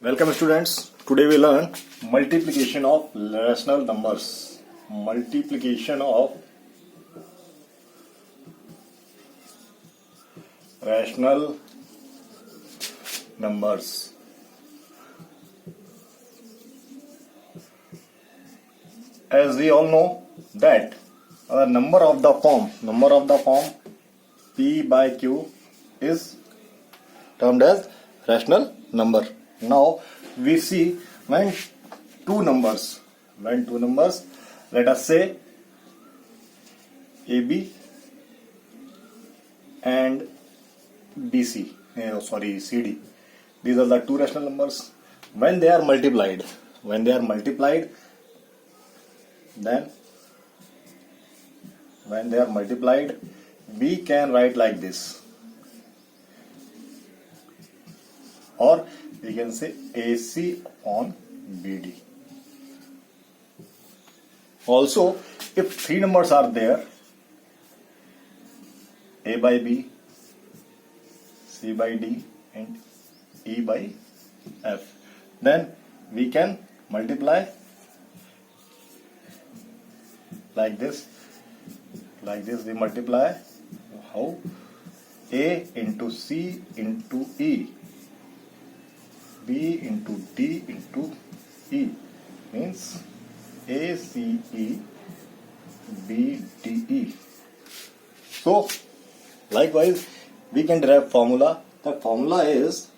Welcome students. Today we learn multiplication of rational numbers. Multiplication of rational numbers. As we all know that the number of the form P by Q is termed as rational number. Now we see when two numbers, let us say AB and BC, CD. These are the two rational numbers. When they are multiplied, we can write like this, or we can say AC upon BD. Also, if three numbers are there, A by B, C by D, and E by F, then we can multiply like this. We multiply how? A into C into E, B into D into E, means ACE BDE. So likewise we can derive formula. The formula is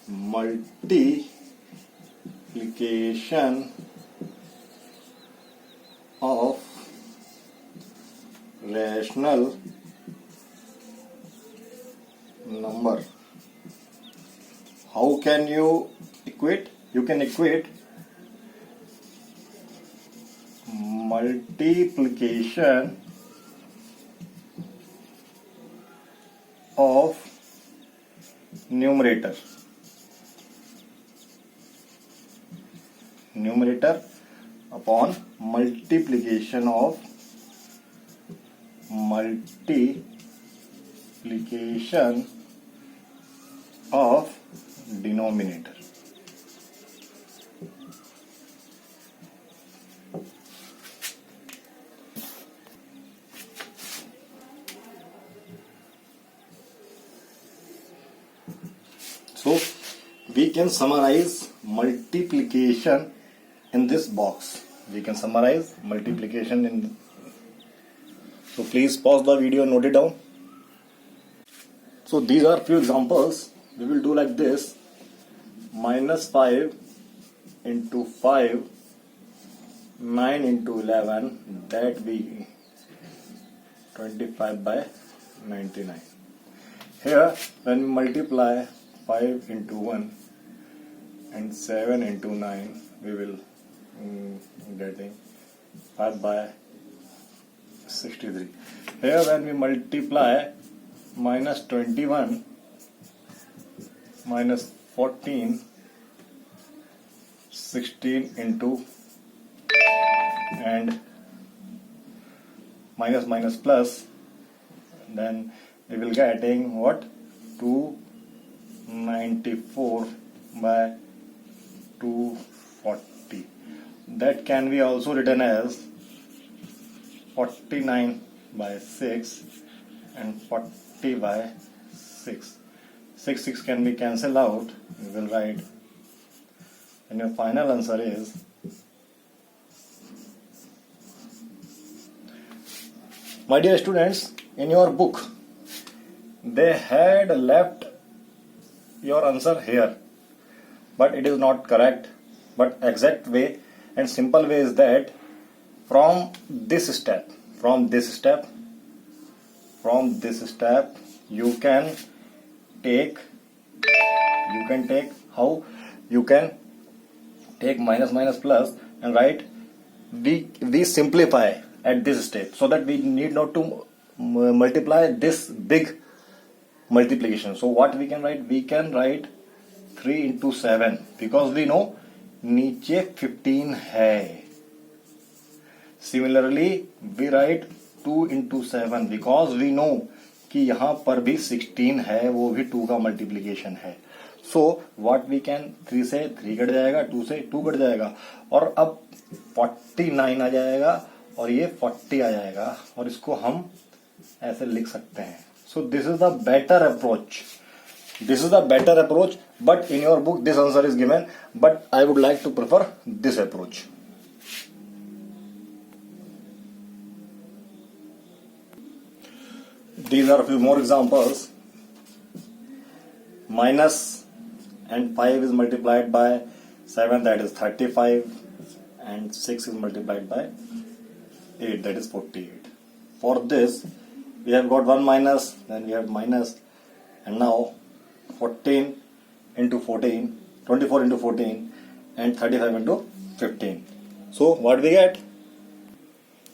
multiplication of rational number. How can you equate? You can equate multiplication of numerator upon multiplication of denominator. So we can summarize multiplication in this box. So please pause the video and note it down. So these are few examples. We will do like this: -5 into 5, 9 into 11, that be 25 by 99. Here when we multiply 5 into 1 and 7 into 9, we will getting 5 by 63. Here when we multiply -21 minus 14, 16 into and minus plus, then we will getting what? 294 by 240. That can be also written as 49 by 6 and 40 by 6. 6 can be cancelled out. We will write, and your final answer is my dear students, in your book they had left your answer here, but it is not correct. But exact way and simple way is that from this step you can take how? You can take minus plus and write. We simplify at this step so that we need not to multiply this big multiplication. So what we can write? We can write 3 into 7, because we know नीचे 15 है. Similarly we write 2 into 7 because we know कि यहाँ पर भी 16 है, वो भी 2 का मल्टीप्लीकेशन है। सो व्हाट वी कैन, 3 से 3 कट जाएगा, 2 से 2 कट जाएगा, और अब 49 आ जाएगा और ये 40 आ जाएगा, और इसको हम ऐसे लिख सकते हैं। So this is the better approach, this is the better approach, but in your book this answer is given, but I would like to prefer this approach. These are a few more examples. Minus and 5 is multiplied by 7, that is 35, and 6 is multiplied by 8, that is 48. For this we have got one minus, then we have minus, and now 14 into 14, 24 into 14, and 35 into 15. So what we get?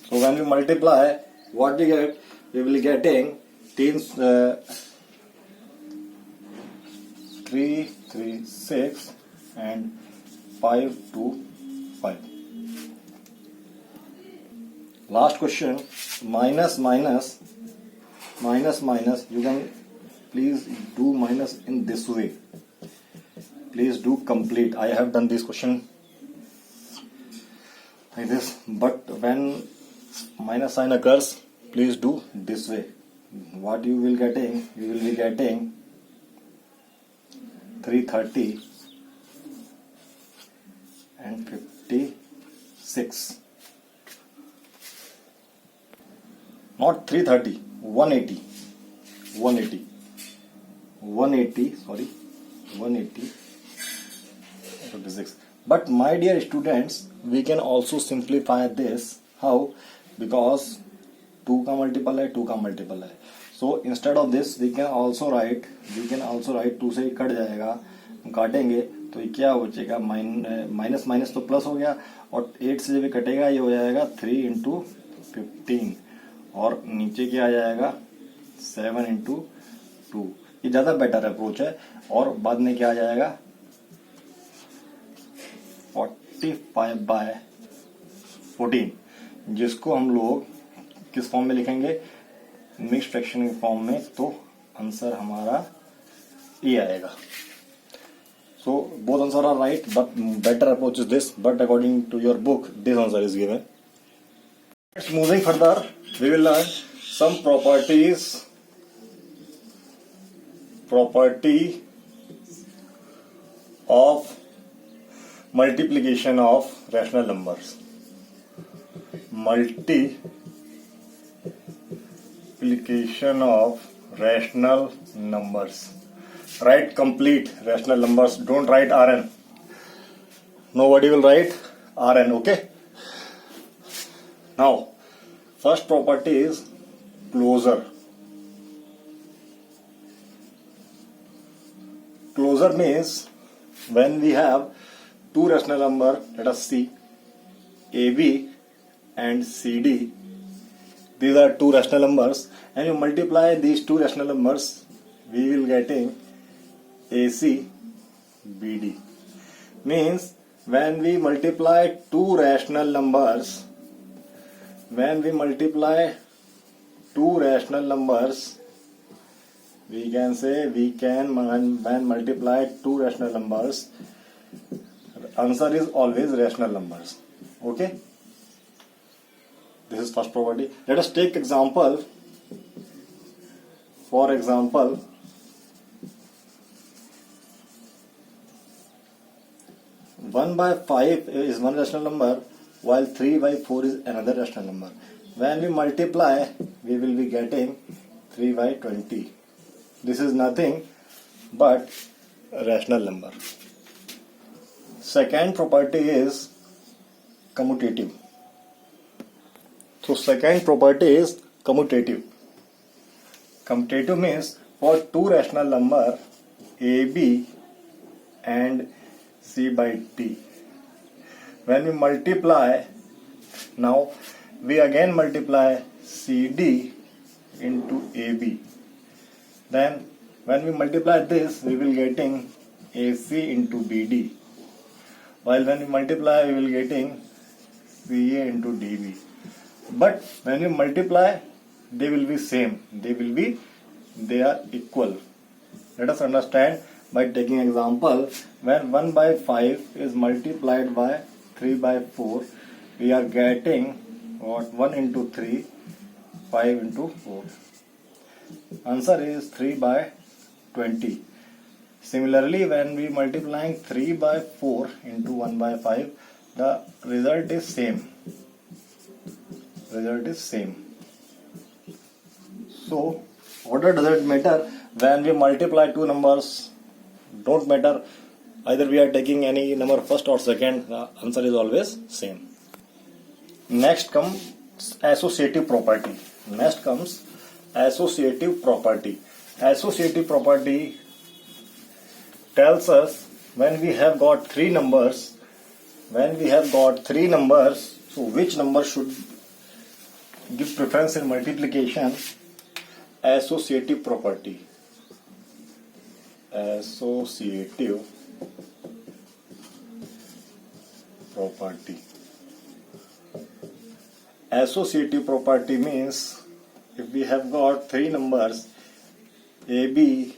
So when we multiply, what we get? We will be getting 3, 3, 6 and 5, 2, 5. Last question, minus, minus, minus, minus. You can please do minus in this way. Please do complete. I have done this question like this, but when minus sign occurs, please do this way. What you will getting? You will be getting 330 and 56. Not 330, 180. 180. 180, sorry. 180. 56. But my dear students, we can also simplify this. How? Because 2 का multiple है, 2 का multiple है. So instead of this we can also write 2 से ही cut जाएगा, काटेंगे तो ये क्या हो जाएगा, माइनस माइनस तो प्लस हो गया, और 8 से जब ये कटेगा ये हो जाएगा 3 इंटू 15, और नीचे क्या आ जाएगा 7 इंटू 2. ये ज़्यादा बेटर अप्रोच है. और बाद में क्या आ जाएगा 45 बाय 14, जिसको हम लोग किस फॉर्म में लिखेंगे, मिक्स फ्रैक्शन के फॉर्म में, तो आंसर हमारा ये आएगा. So both answer are right, but better approach is this, but according to your book this answer is given. Next, moving further, we will learn some property of multiplication of rational numbers. Multiplication of rational numbers. Write complete rational numbers. Don't write Rn. Nobody will write Rn. Okay. Now, first property is closure. Closure means when we have two rational number, let us see, AB and CD. These are two rational numbers, and you multiply these two rational numbers, we will getting AC BD. Means when we multiply two rational numbers, when multiply two rational numbers, answer is always rational numbers. Okay. This is first property. Let us take example. For example, 1 by 5 is one rational number, while 3 by 4 is another rational number. When we multiply, we will be getting 3 by 20. This is nothing but a rational number. Second property is commutative. So second property is commutative. Commutative means for two rational number AB and C by D, when we multiply, now we again multiply CD into AB. Then when we multiply this, we will getting AC into BD. While when we multiply, we will getting CA into DB. But when you multiply, they will be same. They will be they are equal. Let us understand by taking example. When 1 by 5 is multiplied by 3 by 4, we are getting what? 1 into 3, 5 into 4. Answer is 3 by 20. Similarly, when we multiplying 3 by 4 into 1 by 5, the result is same. Result is same. So, order doesn't matter. When we multiply two numbers, don't matter. Either we are taking any number first or second, the answer is always same. Next comes associative property. Next comes associative property. Associative property tells us when we have got three numbers, so which number should give preference in multiplication? Associative property. Associative property. Associative property means if we have got three numbers A, B,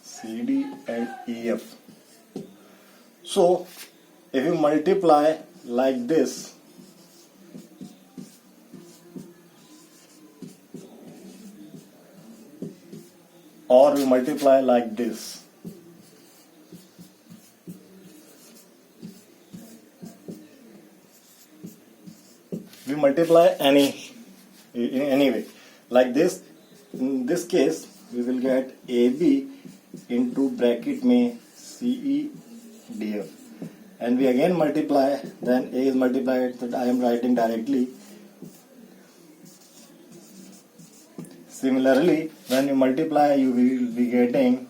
C, D and E, F. So if you multiply like this, or we multiply like this, we multiply in any way like this. In this case we will get AB into bracket में CE DF, and we again multiply, then A is multiplied, that I am writing directly. Similarly, when you multiply, you will be getting,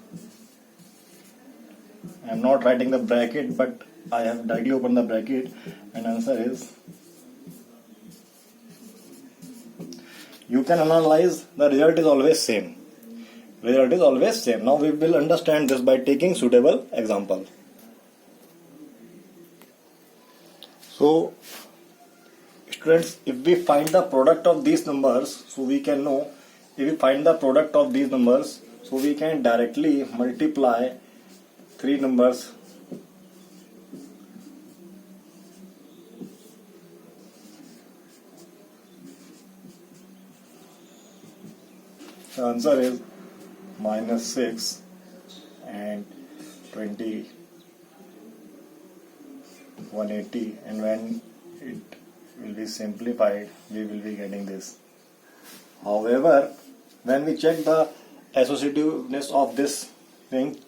I am not writing the bracket, but I have directly opened the bracket, and answer is, you can analyze, the result is always same. Result is always same. Now we will understand this by taking suitable example. So, students, if we find the product of these numbers, so we can know, if we find the product of these numbers, so we can directly multiply three numbers. The answer is minus 6 and 20, 180, and when it will be simplified, we will be getting this. However, when we check the associativeness of this thing,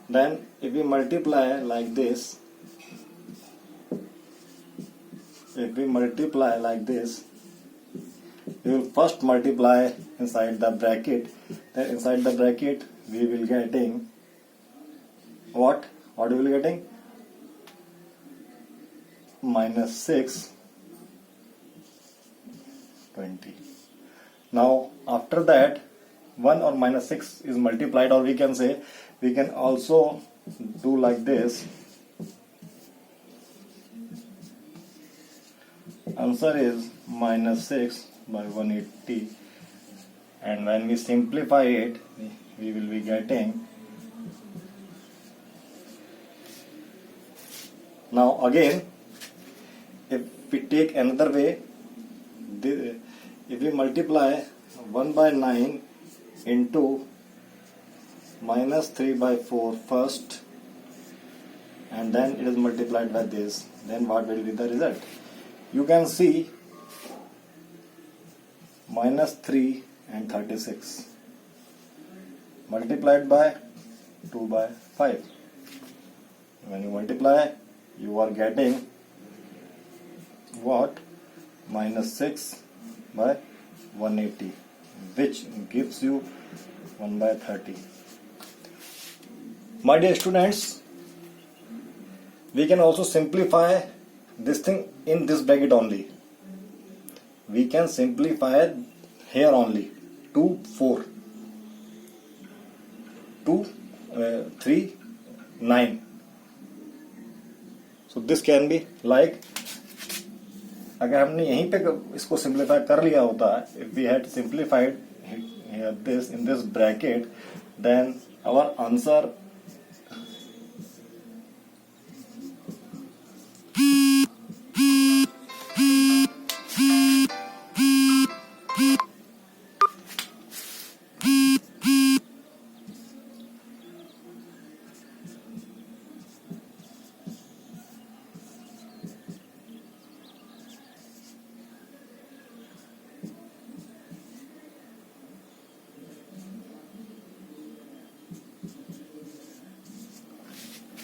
then if we multiply like this, we will first multiply inside the bracket, then inside the bracket we will getting what we will getting? Minus 6, 20. Now after that, 1 or minus 6 is multiplied, or we can say, we can also do like this. Answer is minus 6 by 180, and when we simplify it, we will be getting. Now again, if we take another way, if we multiply 1 by 9 into minus 3 by 4 first, and then it is multiplied by this, then what will be the result? You can see minus 3 and 36 multiplied by 2 by 5. When you multiply, you are getting what? Minus 6 by 180, which gives you 1 by 30. My dear students, we can also simplify this thing in this bracket only. We can simplify here only. 2, 4, 2, 3, 9. So this can be like, अगर हमने यहीं पे इसको simplify कर लिया होता, if we had simplified here this in this bracket, then our answer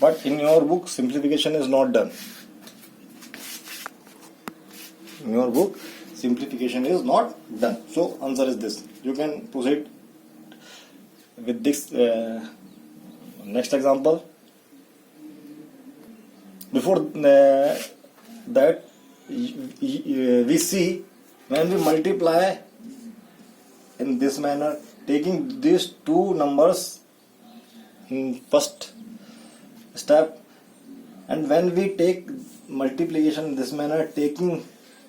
but in your book simplification is not done. In your book simplification is not done. So answer is this. You can proceed with this next example. Before that we see when we multiply in this manner, taking these two numbers in first step, and when we take multiplication in this manner, taking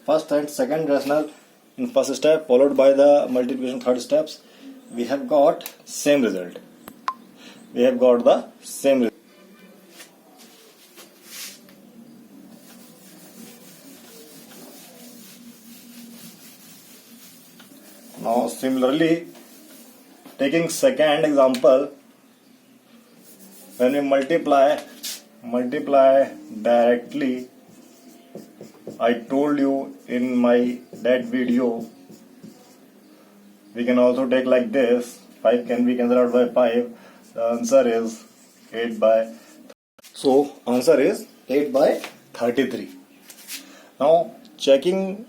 first and second rational in first step followed by the multiplication third steps, we have got same result. We have got the same result. Now similarly, taking second example, when we multiply directly, I told you in my that video, we can also take like this. 5 can be cancelled out by 5. The answer is 8 by. So answer is 8 by 33. Now checking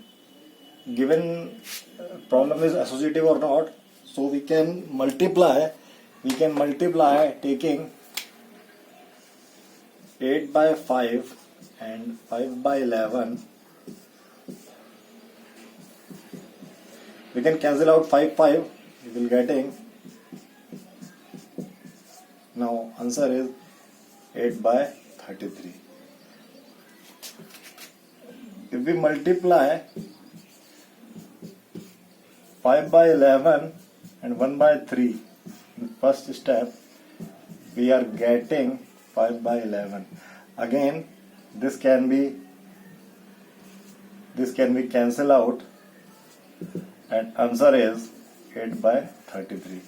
given problem is associative or not, so we can multiply taking 8 by 5 and 5 by 11. We can cancel out 5 we will getting. Now answer is 8 by 33. If we multiply 5 by 11 and 1 by 3 in first step, we are getting 5 by 11. Again this can be cancelled out, and answer is 8 by 33.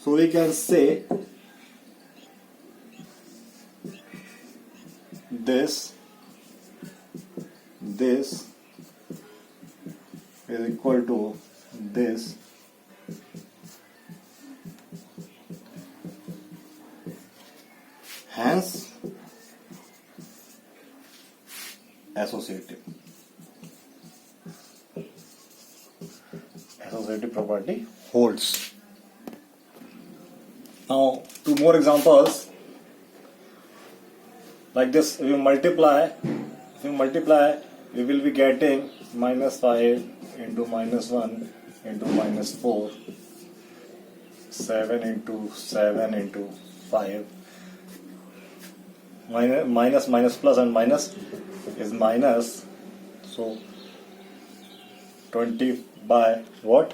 So we can say this is equal to this, hence associative property holds. Now two more examples like this. If you multiply, we will be getting minus 5 into minus 1 into minus 4, 7 into 7 into 5. Minus plus and minus is minus. So 20 by what?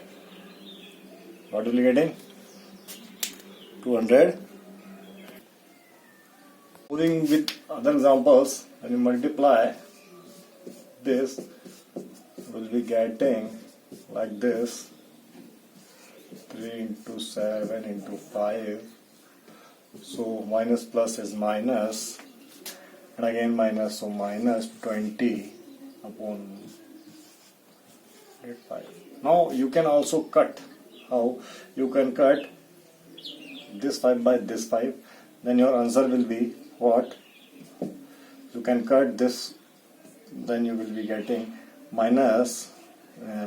What will be getting? 200. Moving with other examples, when you multiply this, will be getting like this, 3 into 7 into 5. So minus plus is minus, and again minus, so minus 20 upon 5. Now you can also cut. How? You can cut this 5 by this 5, then your answer will be what? You can cut this, then you will be getting minus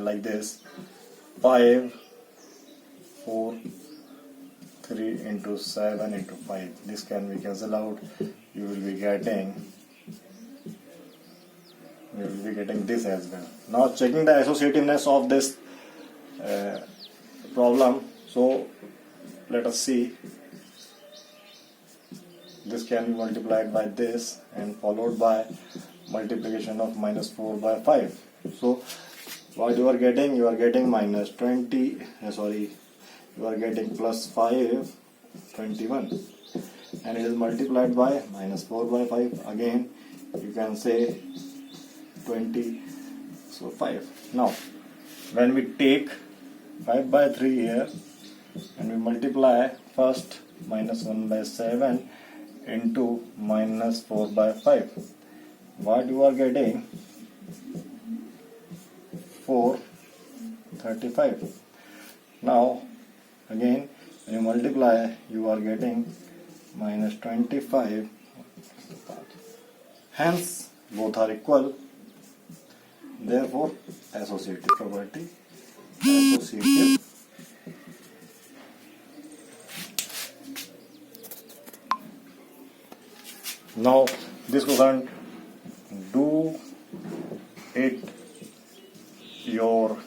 like this, 5, 4, 3 into 7 into 5. This can be cancelled out. You will be getting this as well. Now checking the associativeness of this problem. So let us see. This can be multiplied by this and followed by multiplication of minus 4 by 5. So what you are getting? You are getting minus 20. you are getting plus 5, 21, and it is multiplied by minus 4 by 5. Again, you can say 20, so 5. Now, when we take 5 by 3 here and we multiply first minus 1 by 7 into minus 4 by 5, what you are getting? 435. Now again when you multiply you are getting minus 25. Hence both are equal. Therefore associative property. Associative. Now this question, do it yourself.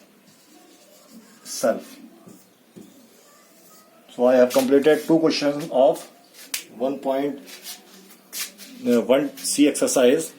So I have completed 2 questions of 1.1C exercise.